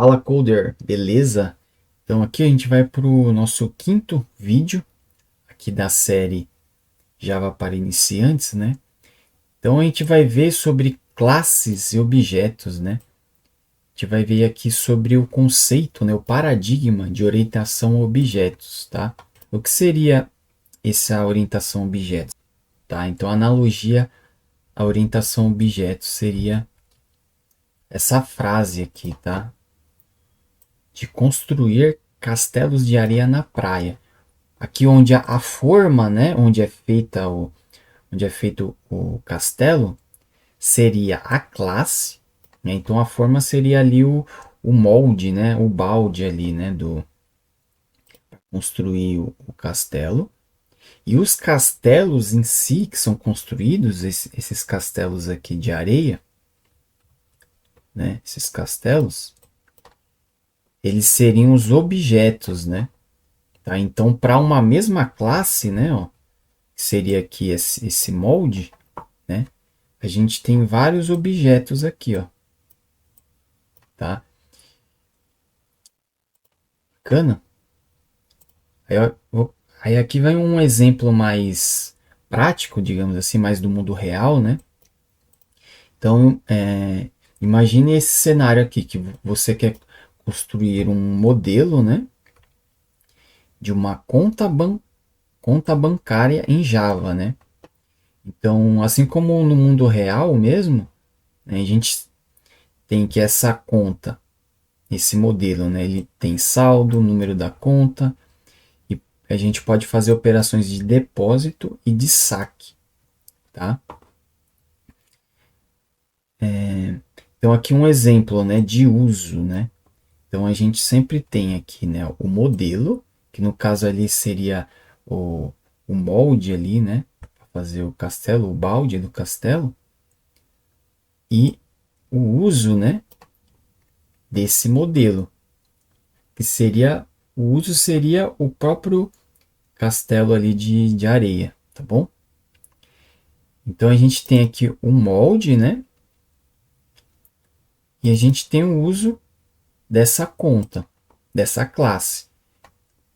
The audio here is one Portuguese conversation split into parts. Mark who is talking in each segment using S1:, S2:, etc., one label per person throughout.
S1: Fala, Coder, beleza? Então aqui a gente vai para o nosso quinto vídeo aqui da série Java para iniciantes, né? Então a gente vai ver sobre classes e objetos, né? A gente vai ver aqui sobre o conceito, né? O paradigma de orientação a objetos, tá? O que seria essa orientação a objetos, tá? Então a analogia à orientação a objetos seria essa frase aqui, tá? De construir castelos de areia na praia. Aqui onde a forma, né, onde é feito o castelo, seria a classe, né? Então a forma seria ali o molde, né, o balde ali, né, do construir o castelo. E os castelos em si que são construídos, esses castelos aqui de areia, né, esses castelos, eles seriam os objetos, né? Tá? Então, para uma mesma classe, né, ó, que seria aqui esse molde, né, a gente tem vários objetos aqui, ó, tá? Bacana? Aí aqui vai um exemplo mais prático, digamos assim, mais do mundo real, né? Então, imagine esse cenário aqui, que você quer construir um modelo, né, de uma conta bancária em Java, né? Então, assim como no mundo real mesmo, né, a gente tem que essa conta, esse modelo, né, ele tem saldo, número da conta, e a gente pode fazer operações de depósito e de saque, tá? Então aqui um exemplo, né, de uso, né? Então a gente sempre tem aqui, né, o modelo, que no caso ali seria o molde ali, né, para fazer o castelo, o balde do castelo, e o uso, né, desse modelo, que seria o uso seria o próprio castelo ali de areia, tá bom? Então a gente tem aqui o molde, né? E a gente tem o uso dessa conta, dessa classe,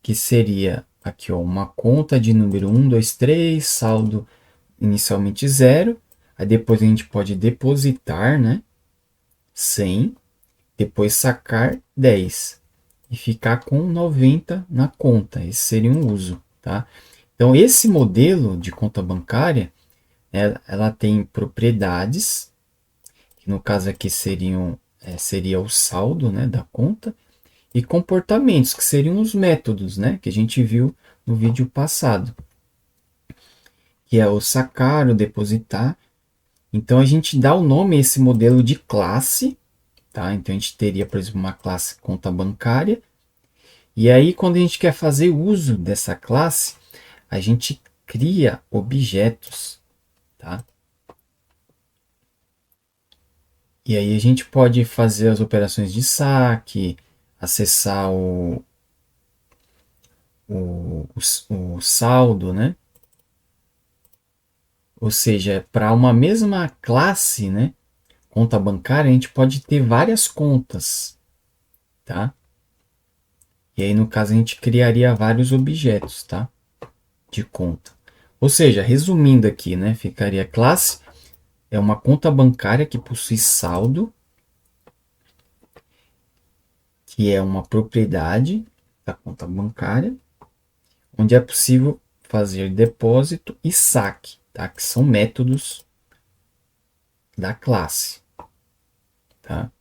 S1: que seria aqui ó, uma conta de número 1, 2, 3, saldo inicialmente 0, aí depois a gente pode depositar, né? 100, depois sacar 10 e ficar com 90 na conta. Esse seria um uso, tá? Então esse modelo de conta bancária, ela tem propriedades, que no caso aqui seria o saldo, né, da conta, e comportamentos, que seriam os métodos, né, que a gente viu no vídeo passado, que é o sacar, o depositar. Então a gente dá o nome a esse modelo de classe, tá? Então a gente teria, por exemplo, uma classe conta bancária, e aí quando a gente quer fazer uso dessa classe, a gente cria objetos, tá? E aí a gente pode fazer as operações de saque, acessar o saldo, né? Ou seja, para uma mesma classe, né, conta bancária, a gente pode ter várias contas, tá? E aí, no caso, a gente criaria vários objetos, tá? De conta. Ou seja, resumindo aqui, né, ficaria classe é uma conta bancária que possui saldo, que é uma propriedade da conta bancária, onde é possível fazer depósito e saque, tá? Que são métodos da classe, tá?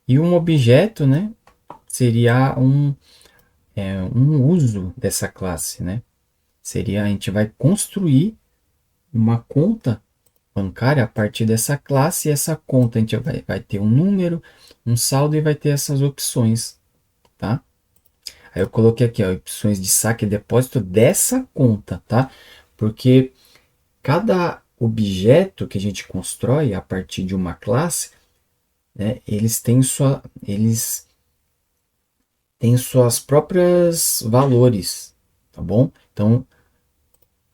S1: E um objeto, né, seria um uso dessa classe, né? Seria a gente vai construir uma conta bancária a partir dessa classe, e essa conta a gente vai ter um número, um saldo e vai ter essas opções, tá? Aí eu coloquei aqui, ó, opções de saque e depósito dessa conta, tá? Porque cada objeto que a gente constrói a partir de uma classe, né, eles têm suas próprias valores, tá bom? Então,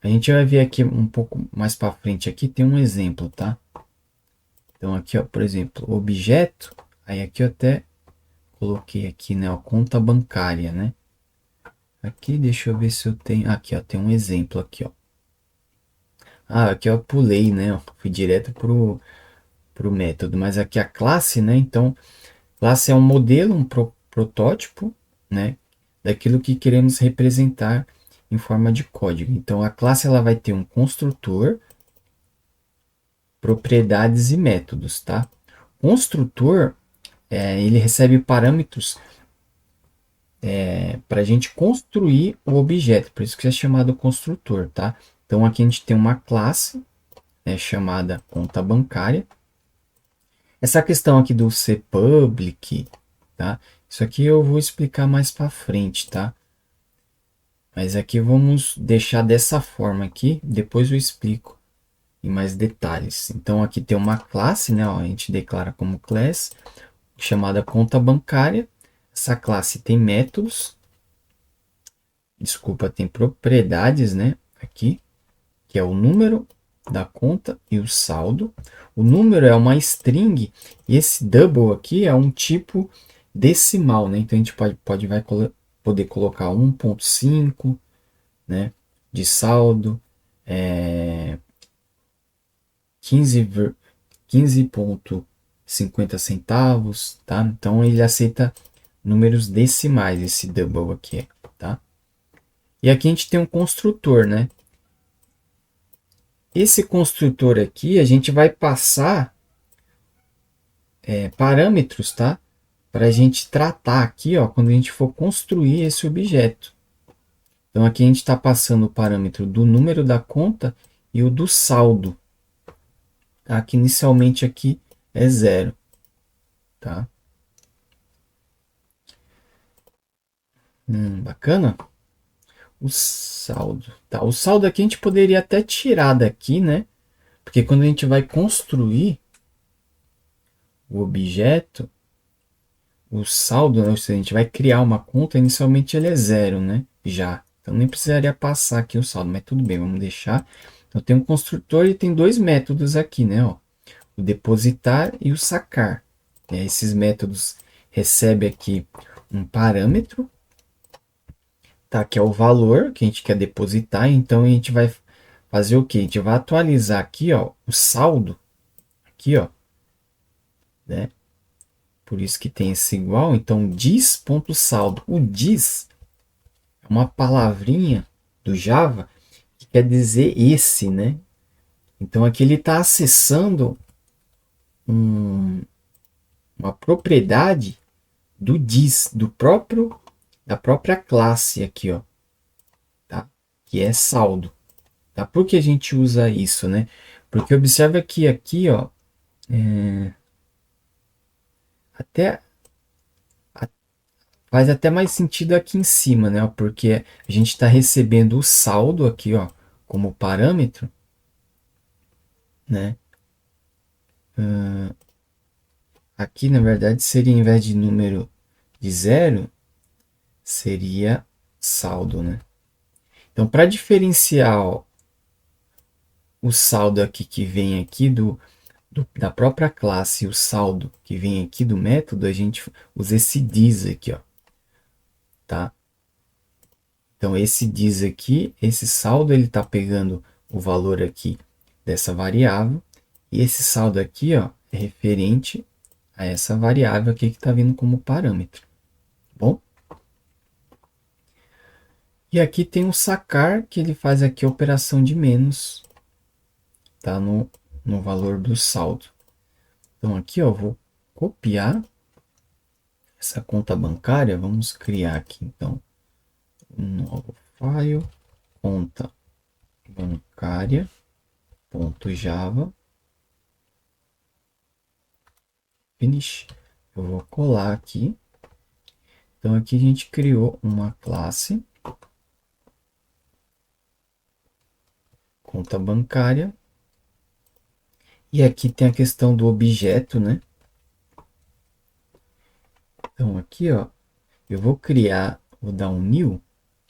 S1: a gente vai ver aqui um pouco mais para frente aqui, tem um exemplo, tá? Então aqui, ó, por exemplo, objeto, aí aqui eu até coloquei aqui, né, ó, conta bancária, né? Aqui, deixa eu ver se eu tenho, aqui, ó, tem um exemplo aqui, ó. Ah, aqui eu pulei, né, ó, fui direto pro método, mas aqui a classe, né, então, classe é um modelo, um protótipo, né, daquilo que queremos representar em forma de código. Então, a classe ela vai ter um construtor, propriedades e métodos, tá? Construtor, ele recebe parâmetros para a gente construir o objeto, por isso que é chamado construtor, tá? Então aqui a gente tem uma classe, né, chamada conta bancária. Essa questão aqui do ser public, tá? Isso aqui eu vou explicar mais para frente, tá? Mas aqui vamos deixar dessa forma aqui, depois eu explico em mais detalhes. Então aqui tem uma classe, né? Ó, a gente declara como class, chamada conta bancária. Essa classe tem métodos, desculpa, tem propriedades, né? Aqui, que é o número da conta e o saldo. O número é uma string e esse double aqui é um tipo decimal, né? Então a gente vai poder colocar 1.5, né? De saldo, 15,50 centavos, tá? Então ele aceita números decimais, esse double aqui, tá? E aqui a gente tem um construtor, né? Esse construtor aqui, a gente vai passar parâmetros, tá? Para a gente tratar aqui, ó, quando a gente for construir esse objeto. Então aqui a gente está passando o parâmetro do número da conta e o do saldo, tá? Que inicialmente aqui é zero, tá? Bacana? O saldo, tá? O saldo aqui a gente poderia até tirar daqui, né? Porque quando a gente vai construir o objeto, o saldo, né, se a gente vai criar uma conta, inicialmente ele é zero, né? Já. Então nem precisaria passar aqui o saldo, mas tudo bem, vamos deixar. Então tem um construtor e tem dois métodos aqui, né? Ó, o depositar e o sacar. Esses métodos recebem aqui um parâmetro, tá? Que é o valor que a gente quer depositar. Então a gente vai fazer o que? A gente vai atualizar aqui, ó, o saldo, aqui, ó, né? Por isso que tem esse igual. Então diz.saldo. O diz é uma palavrinha do Java que quer dizer esse, né? Então aqui ele está acessando uma propriedade do diz, da própria classe aqui, ó, tá? Que é saldo, tá? Por que a gente usa isso, né? Porque observa que aqui, ó, até faz até mais sentido aqui em cima, né? Porque a gente está recebendo o saldo aqui, ó, como parâmetro, né? Aqui, na verdade, seria, em vez de número de zero, seria saldo, né? Então, para diferenciar ó, o saldo aqui que vem aqui da própria classe e o saldo que vem aqui do método, a gente usa esse diz aqui, ó, tá? Então, esse diz aqui, esse saldo, ele está pegando o valor aqui dessa variável, e esse saldo aqui, ó, é referente a essa variável aqui que está vindo como parâmetro, tá bom? E aqui tem o sacar, que ele faz aqui a operação de menos, tá? No valor do saldo. Então aqui, ó, vou copiar essa conta bancária, vamos criar aqui, então, um novo file, conta bancária.java, finish. Eu vou colar aqui. Então aqui a gente criou uma classe, conta bancária, e aqui tem a questão do objeto, né? Então aqui, ó, eu vou criar, vou dar um new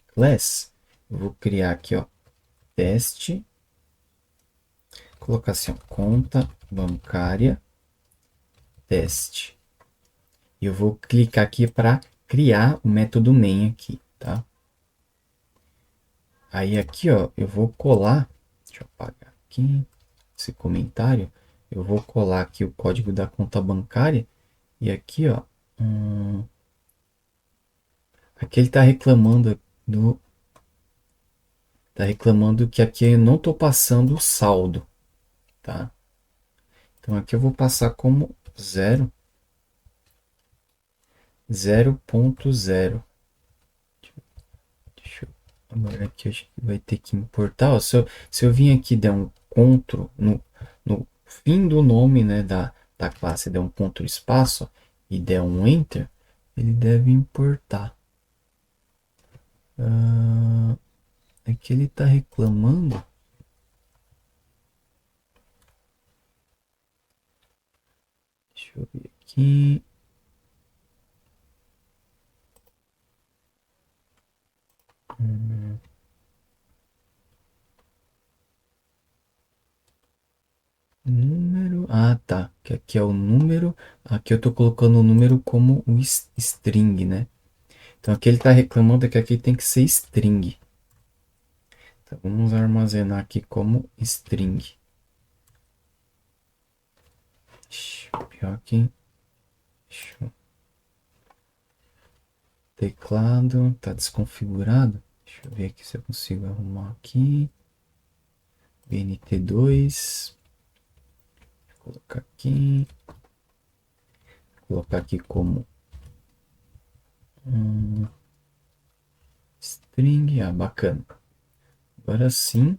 S1: class, eu vou criar aqui, ó, teste, colocar assim, ó, conta bancária teste. E eu vou clicar aqui para criar o método main aqui, tá? Aí aqui, ó, eu vou colar, deixa eu apagar aqui esse comentário, eu vou colar aqui o código da conta bancária e aqui, ó, aqui ele está reclamando que aqui eu não estou passando o saldo, tá? Então aqui eu vou passar como 0.0. Agora aqui acho que vai ter que importar. Ó, se eu vir aqui e der um CTRL no fim do nome, né, da classe, der um CTRL espaço e der um Enter, ele deve importar. É que ele está reclamando. Deixa eu ver aqui. Número. Ah, tá. Que aqui é o número. Aqui eu estou colocando o número como um string, né? Então aqui ele está reclamando que aqui tem que ser string. Então vamos armazenar aqui como string. Pior que. Teclado está desconfigurado. Deixa eu ver aqui se eu consigo arrumar aqui. BNT2. Vou colocar aqui. Vou colocar aqui como string. Ah, bacana. Agora sim.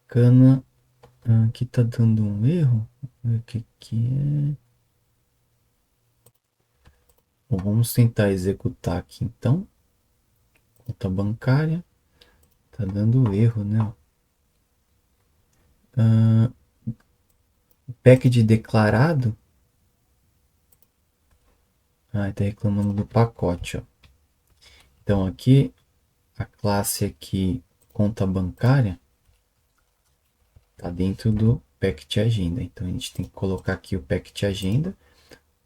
S1: Bacana. Aqui tá dando um erro. Vamos ver o que é. Bom, vamos tentar executar aqui então. Conta bancária. Tá dando erro, né? O package declarado. Tá reclamando do pacote, ó. Então aqui, a classe aqui, conta bancária, tá dentro do packet agenda. Então a gente tem que colocar aqui o packet agenda.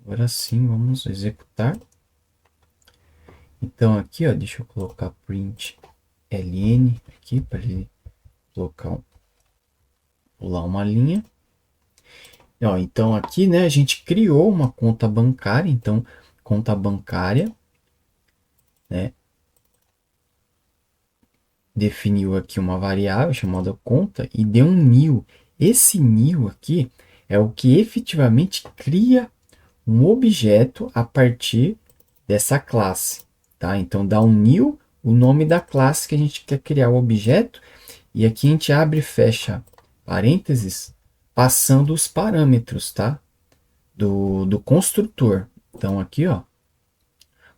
S1: Agora sim, vamos executar. Então aqui, ó, deixa eu colocar print ln aqui para ele colocar pular uma linha. Ó, então aqui, né, a gente criou uma conta bancária, então conta bancária, né, definiu aqui uma variável chamada conta e deu um new. Esse new aqui é o que efetivamente cria um objeto a partir dessa classe, tá? Então dá um new, o nome da classe que a gente quer criar o objeto, e aqui a gente abre e fecha parênteses passando os parâmetros, tá? Do construtor. Então aqui, ó,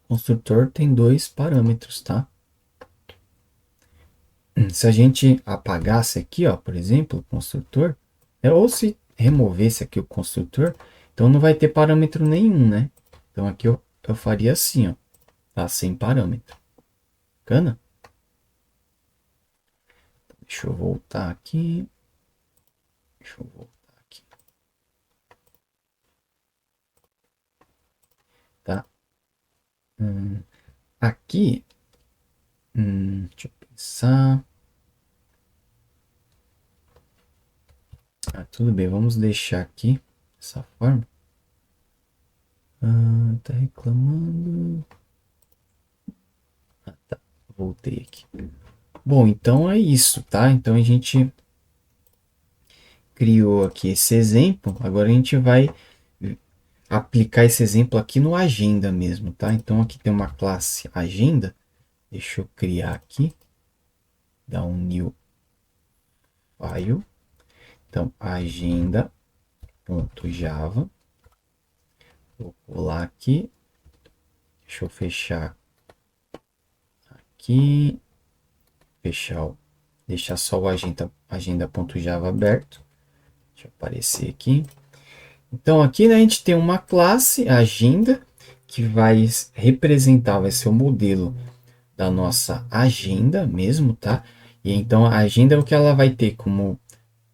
S1: construtor tem 2 parâmetros, tá? Se a gente apagasse aqui, ó, por exemplo, o construtor, ou se removesse aqui o construtor, então não vai ter parâmetro nenhum, né? Então aqui eu faria assim, ó, tá? Sem parâmetro. Bacana? Deixa eu voltar aqui. Deixa eu voltar aqui. Tá? Aqui, deixa eu pensar. Tudo bem, vamos deixar aqui dessa forma. Tá reclamando. Tá, voltei aqui. Bom, então é isso, tá? Então a gente criou aqui esse exemplo. Agora a gente vai aplicar esse exemplo aqui no agenda mesmo, tá? Então aqui tem uma classe agenda. Deixa eu criar aqui. Dar um new file. Então agenda.java. Vou pular aqui. Deixa eu fechar aqui. Deixar só o agenda.java aberto. Deixa eu aparecer aqui. Então aqui, né, a gente tem uma classe agenda que vai representar, vai ser o modelo da nossa agenda mesmo, tá? E então a agenda é o que ela vai ter como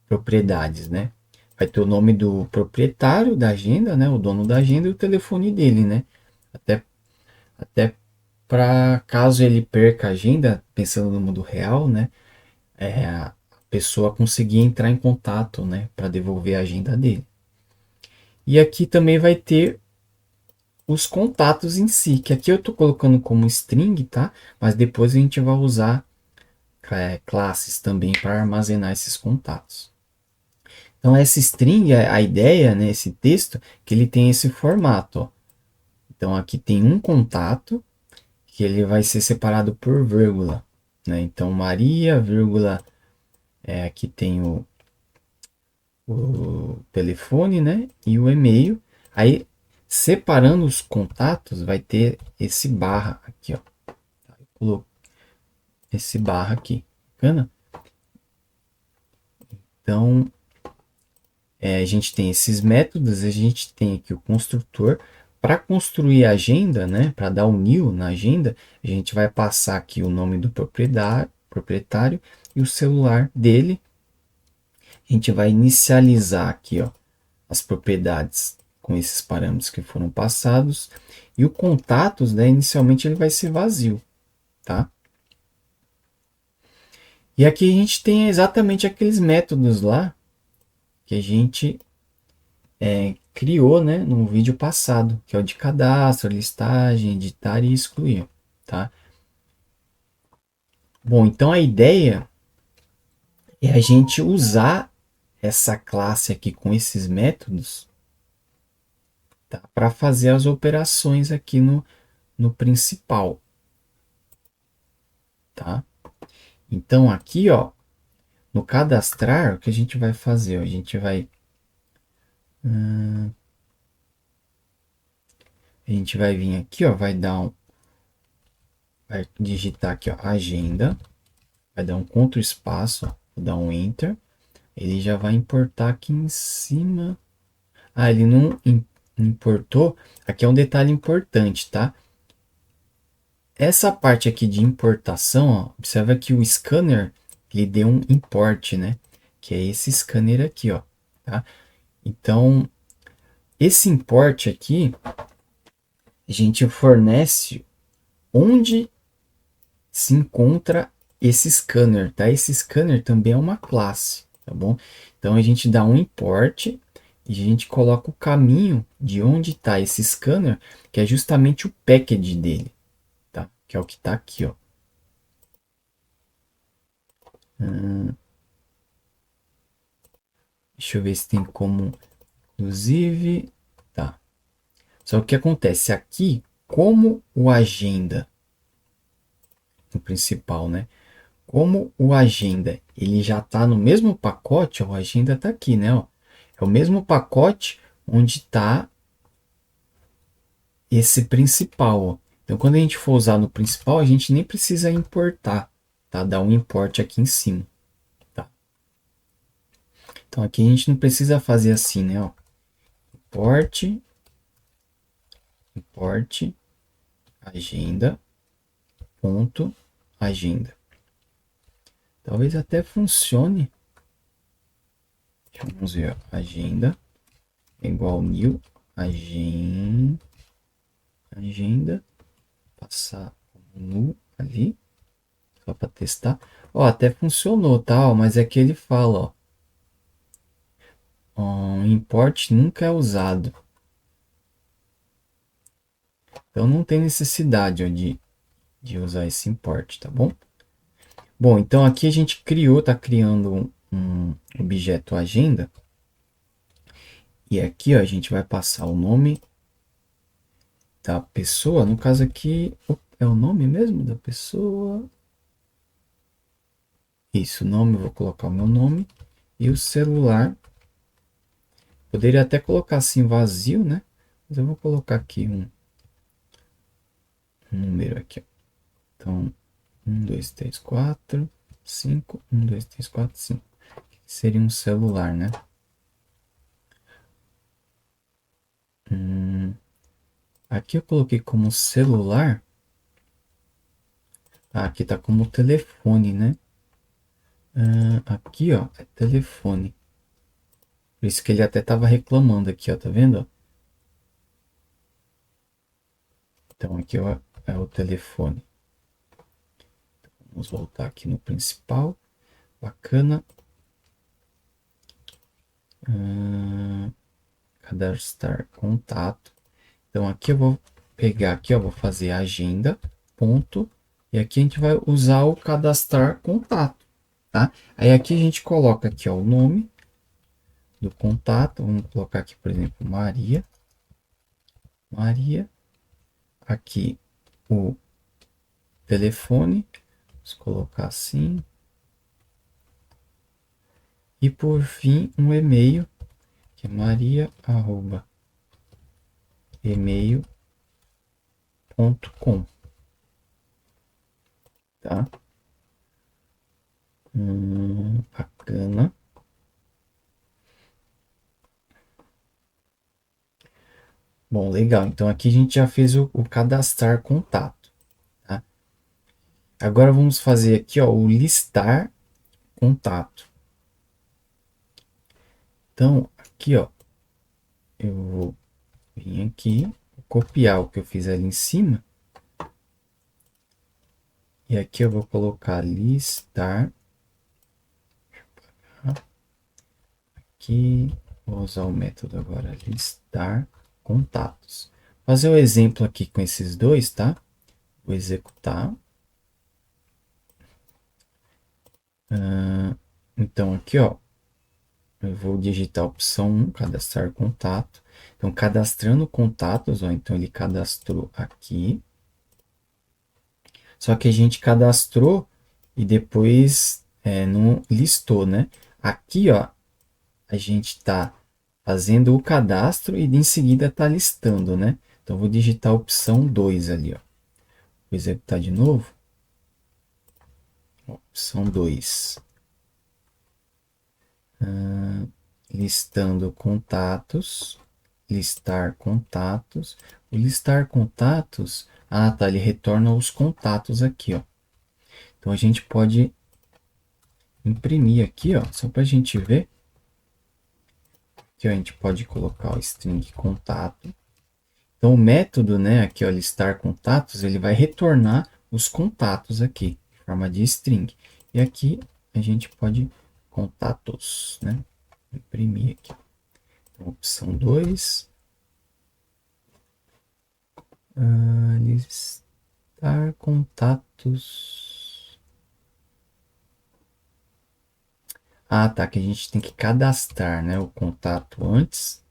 S1: propriedades, né? vai ter o nome do proprietário da agenda, né? O dono da agenda e o telefone dele, né? Até, até para caso ele perca a agenda, pensando no mundo real, né? A pessoa conseguir entrar em contato, né? Para devolver a agenda dele. E aqui também vai ter os contatos em si, que aqui eu estou colocando como string, tá? Mas depois a gente vai usar classes também para armazenar esses contatos. Então essa string, a ideia, né, esse texto, que ele tem esse formato. Ó. Então aqui tem um contato que ele vai ser separado por vírgula. Né? Então Maria, vírgula, aqui tem o telefone, né, e o e-mail. Aí separando os contatos vai ter esse barra aqui, ó. Esse barra aqui, bacana? Então a gente tem esses métodos, a gente tem aqui o construtor. Para construir a agenda, né, para dar o new na agenda, a gente vai passar aqui o nome do proprietário e o celular dele. A gente vai inicializar aqui, ó, as propriedades com esses parâmetros que foram passados. E o contatos, né, inicialmente ele vai ser vazio, tá? E aqui a gente tem exatamente aqueles métodos lá que a gente criou, né, no vídeo passado, que é o de cadastro, listagem, editar e excluir, tá? Bom, então a ideia é a gente usar essa classe aqui com esses métodos, tá? Para fazer as operações aqui no principal, tá? Então aqui, ó, no cadastrar, o que a gente vai fazer? A gente vai vir aqui, ó, vai digitar aqui, ó, agenda, vai dar um Ctrl espaço, ó, vou dar um Enter, ele já vai importar aqui em cima. Ah, ele não importou. Aqui é um detalhe importante, tá? Essa parte aqui de importação, ó, observa que o scanner ele deu um import, né? Que é esse scanner aqui, ó, tá? Então, esse import aqui, a gente fornece onde se encontra esse scanner, tá? Esse scanner também é uma classe, tá bom? Então, a gente dá um import e a gente coloca o caminho de onde está esse scanner, que é justamente o package dele, tá? Que é o que está aqui, ó. Deixa eu ver se tem como, inclusive, tá. Só que o que acontece aqui, como o agenda, o principal, né? Como o agenda ele já está no mesmo pacote, ó, o agenda está aqui, né? Ó, é o mesmo pacote onde está esse principal. Ó. Então, quando a gente for usar no principal, a gente nem precisa importar, tá? Dá um import aqui em cima, tá? Então, aqui a gente não precisa fazer assim, né? Ó, import agenda ponto agenda. Talvez até funcione. Vamos ver, ó. Agenda é igual new agenda, passar no ali, só para testar. Ó, até funcionou, tá? Ó, mas é que ele fala, ó, import nunca é usado. Então não tem necessidade ó, de usar esse import, tá bom? Bom, então aqui a gente tá criando um objeto agenda. E aqui ó, a gente vai passar o nome da pessoa. No caso aqui, é o nome mesmo da pessoa. Isso, nome, eu vou colocar o meu nome. E o celular. Poderia até colocar assim vazio, né? Mas eu vou colocar aqui um número aqui. Ó. Então, 1, 2, 3, 4, 5. 1, 2, 3, 4, 5. Seria um celular, né? Aqui eu coloquei como celular. Ah, aqui tá como telefone, né? Aqui, ó, é telefone. Por isso que ele até estava reclamando aqui, ó, tá vendo? Então aqui ó, é o telefone. Vamos voltar aqui no principal. Bacana. Cadastrar contato. Então aqui eu vou pegar aqui, ó, vou fazer agenda, ponto. E aqui a gente vai usar o cadastrar contato, tá? Aí aqui a gente coloca aqui, ó, o nome do contato. Vamos colocar aqui, por exemplo, Maria. Maria. Aqui o telefone. Vamos colocar assim. E por fim, um e-mail, que é maria@email.com, tá? Bacana. Bom, legal. Então aqui a gente já fez o cadastrar contato, tá? Agora vamos fazer aqui, ó, o listar contato. Então, aqui, ó, eu vou vir aqui, copiar o que eu fiz ali em cima. E aqui eu vou colocar listar. Aqui, vou usar o método agora, listar contatos. Fazer o exemplo aqui com esses dois, tá? Vou executar. Então, aqui, ó, eu vou digitar a opção 1, cadastrar contato. Então, cadastrando contatos, ó, então ele cadastrou aqui. Só que a gente cadastrou e depois não listou, né? Aqui, ó, a gente está fazendo o cadastro e em seguida está listando, né? Então, vou digitar a opção 2 ali, ó. Vou executar de novo. Opção 2. Listando contatos. Listar contatos. O listar contatos. Ah, tá. Ele retorna os contatos aqui, ó. Então a gente pode imprimir aqui, ó. Só para a gente ver. Aqui, ó, a gente pode colocar o string contato. Então o método, né, aqui, ó, listar contatos, ele vai retornar os contatos aqui, em forma de string. E aqui a gente pode contatos, né? Imprimir aqui. Então, opção 2. Listar contatos. Ah, tá. Que a gente tem que cadastrar, né? O contato antes.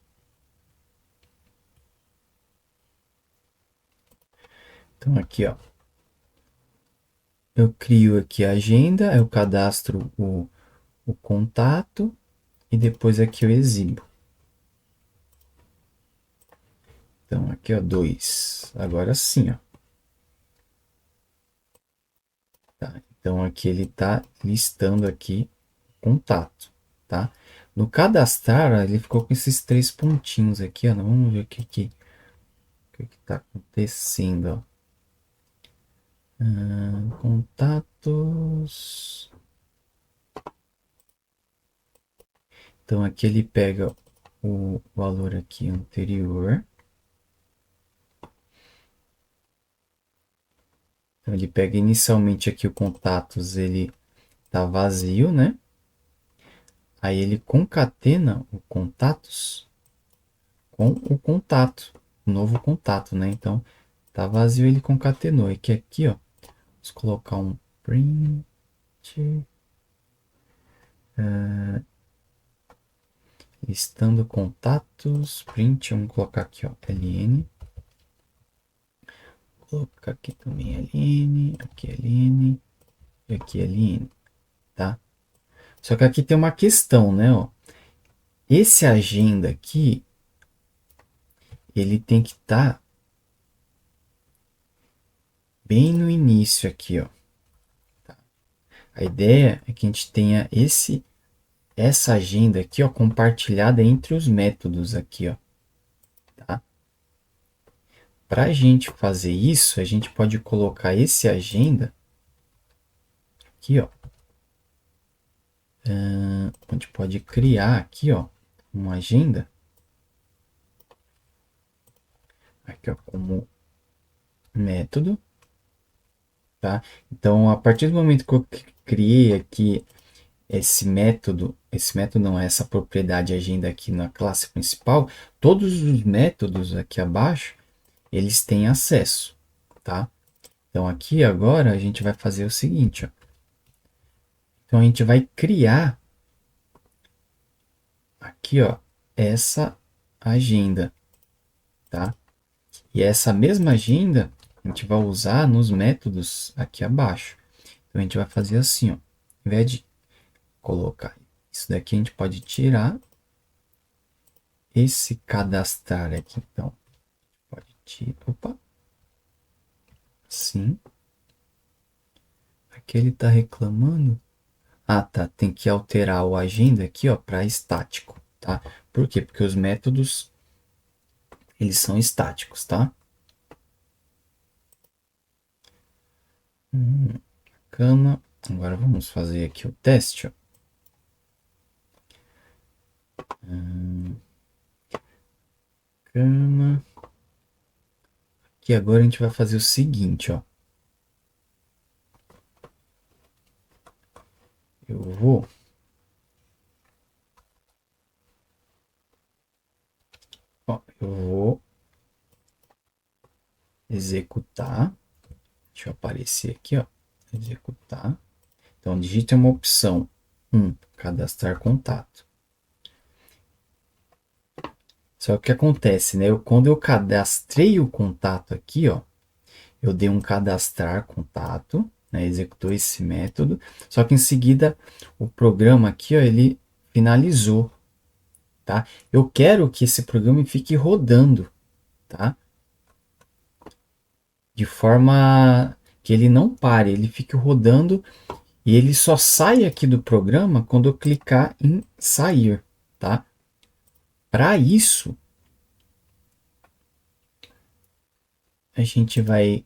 S1: Então, aqui, ó. Eu crio aqui a agenda, eu cadastro o contato e depois aqui eu exibo. Então, aqui, ó, 2. Agora sim, ó. Tá? Então, aqui ele está listando aqui contato, tá? No cadastrar, ó, ele ficou com esses 3 pontinhos aqui, ó. Vamos ver o que está acontecendo, ó. Contatos. Então, aqui ele pega o valor aqui anterior. Então, ele pega inicialmente aqui o contatos, ele tá vazio, né? Aí ele concatena o contatos com o contato, o novo contato, né? Então, tá vazio, ele concatenou. E que aqui, ó, vamos colocar um print, listando contatos, print, vamos colocar aqui, ó, ln. Vou colocar aqui também ln, aqui ln e aqui ln, tá? Só que aqui tem uma questão, né, ó. Esse agenda aqui, ele tem que estar bem no início aqui, ó. Tá? A ideia é que a gente tenha essa agenda aqui, ó, compartilhada entre os métodos aqui, ó. Tá? Para a gente fazer isso, a gente pode colocar esse agenda aqui, ó. A gente pode criar aqui, ó, uma agenda, aqui ó, como método, tá? Então, a partir do momento que eu criei aqui esse método não, essa propriedade agenda aqui na classe principal, todos os métodos aqui abaixo, eles têm acesso, tá? Então, aqui agora a gente vai fazer o seguinte, ó. Então, a gente vai criar aqui, ó, essa agenda, tá? E essa mesma agenda a gente vai usar nos métodos aqui abaixo. Então, a gente vai fazer assim, ó. Ao invés de colocar isso daqui, a gente pode tirar esse cadastrar aqui. Então, pode tirar. Opa! Sim. Aqui ele está reclamando. Ah, tá. Tem que alterar o agenda aqui, ó, para estático, tá? Por quê? Porque os métodos, eles são estáticos, tá? Bacana. Agora vamos fazer aqui o teste, ó. Bacana. Aqui agora a gente vai fazer o seguinte, ó. Eu vou executar. Deixa eu aparecer aqui, ó. Executar. Então, digite uma opção. Cadastrar contato. Só que o que acontece, né? Quando eu cadastrei o contato aqui, ó, eu dei um cadastrar contato, né? Executou esse método. Só que em seguida o programa aqui, ó, ele finalizou, tá? Eu quero que esse programa fique rodando, tá? De forma que ele não pare, ele fique rodando e ele só sai aqui do programa quando eu clicar em sair, tá? Para isso, a gente vai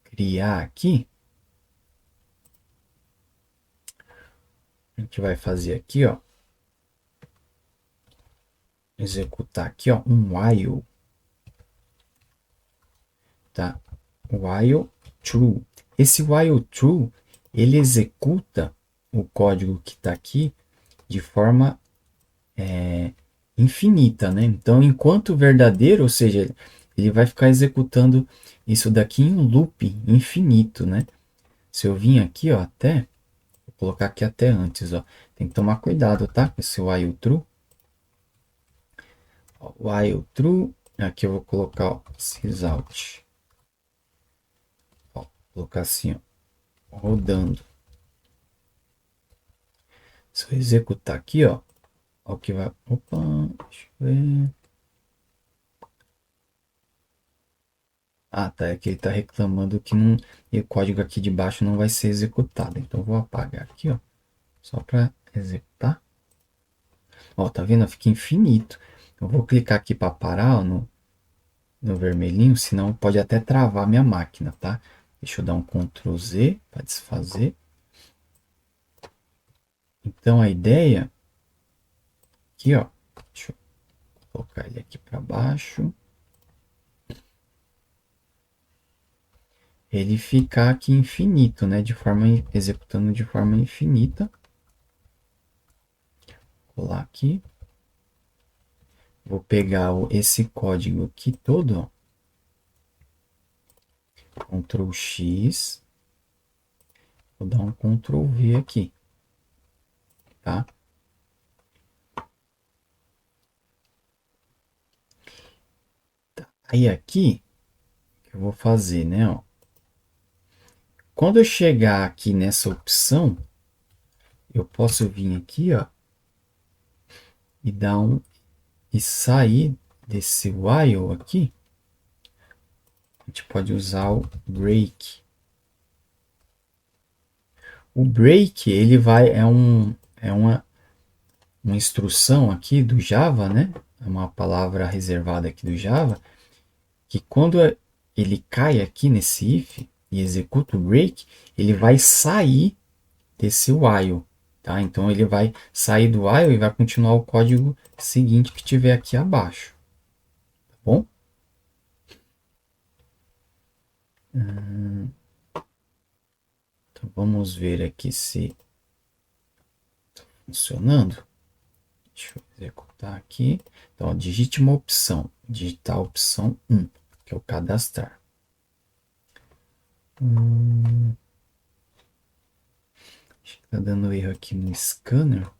S1: criar aqui, a gente vai fazer aqui, ó, executar aqui, ó, um while, tá? While true. Esse while true, ele executa o código que está aqui de forma infinita, né? Então, enquanto verdadeiro, ou seja, ele vai ficar executando isso daqui em um loop infinito, né? Se eu vim aqui, ó, vou colocar aqui até antes, ó. Tem que tomar cuidado, tá? Com esse while true. Ó, while true. Aqui eu vou colocar, ó, sysout. Ó, vou colocar assim, ó, rodando. Se eu executar aqui, ó, o que vai... Opa, deixa eu ver. Ah, tá. É que ele tá reclamando que não, e o código aqui de baixo não vai ser executado. Então, eu vou apagar aqui, ó. Só para executar. Ó, tá vendo? Fica infinito. Eu vou clicar aqui para parar, ó, no vermelhinho, senão pode até travar minha máquina, tá? Deixa eu dar um Ctrl Z para desfazer. Então, a ideia aqui, ó. Deixa eu colocar ele aqui para baixo. Ele ficar aqui infinito, né? Executando de forma infinita. Vou colar aqui. Vou pegar esse código aqui todo, ó. Ctrl X. Vou dar um Ctrl V aqui, tá? Aí aqui, eu vou fazer, né, ó. Quando eu chegar aqui nessa opção, eu posso vir aqui, ó, e dar e sair desse while aqui. A gente pode usar o break. O break, ele vai, uma instrução aqui do Java, né? É uma palavra reservada aqui do Java, que quando ele cai aqui nesse if e executa o break, ele vai sair desse while, tá? Então ele vai sair do while e vai continuar o código seguinte que tiver aqui abaixo, tá bom? Então vamos ver aqui se está funcionando. Deixa eu executar aqui. Então, ó, digite uma opção. Digitar a opção 1, que é o cadastrar. Acho que tá dando erro aqui no scanner.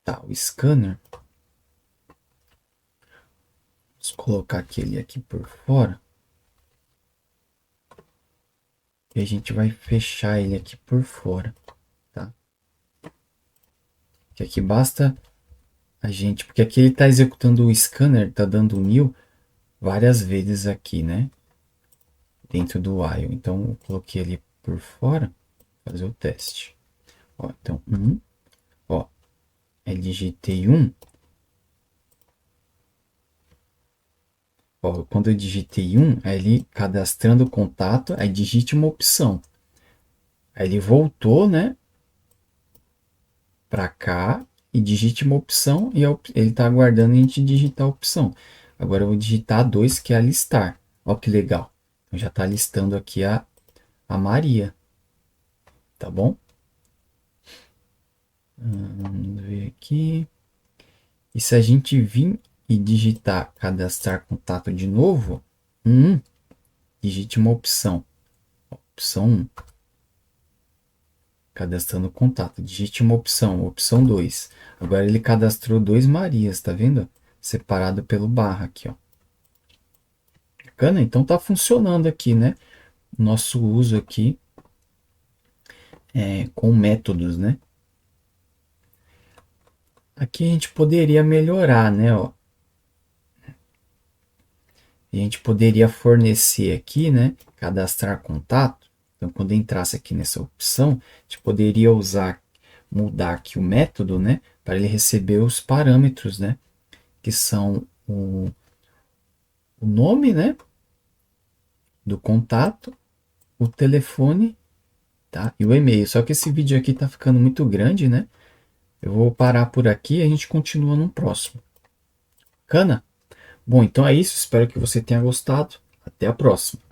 S1: Tá, o scanner. Vamos colocar aquele aqui por fora. E a gente vai fechar ele aqui por fora, tá? Que aqui basta a gente... Porque aqui ele está executando o scanner, está dando 1000 várias vezes aqui, né? Dentro do while. Então, eu coloquei ele por fora, fazer o teste. Ó, então, 1. Ó, aí digitei 1. Ó, quando eu digitei 1, aí ele cadastrando o contato, aí digite uma opção. Aí ele voltou, né? Para cá e digite uma opção e ele está aguardando a gente digitar a opção. Agora eu vou digitar a 2, que é alistar. Ó que legal. Então já está listando aqui a Maria. Tá bom? Vamos ver aqui. E se a gente vir e digitar cadastrar contato de novo, digite uma opção. Opção 1. Cadastrando contato. Digite uma opção. Opção 2. Agora ele cadastrou 2 Marias, tá vendo? Separado pelo barra aqui, ó. Bacana? Então tá funcionando aqui, né? Nosso uso aqui com métodos, né? Aqui a gente poderia melhorar, né? Ó. A gente poderia fornecer aqui, né? Cadastrar contato. Então, quando entrasse aqui nessa opção, a gente poderia mudar aqui o método, né? Para ele receber os parâmetros, né? Que são o nome, né? Do contato, o telefone, tá? E o e-mail. Só que esse vídeo aqui tá ficando muito grande, né? Eu vou parar por aqui e a gente continua no próximo. Bacana? Bom, então é isso. Espero que você tenha gostado. Até a próxima.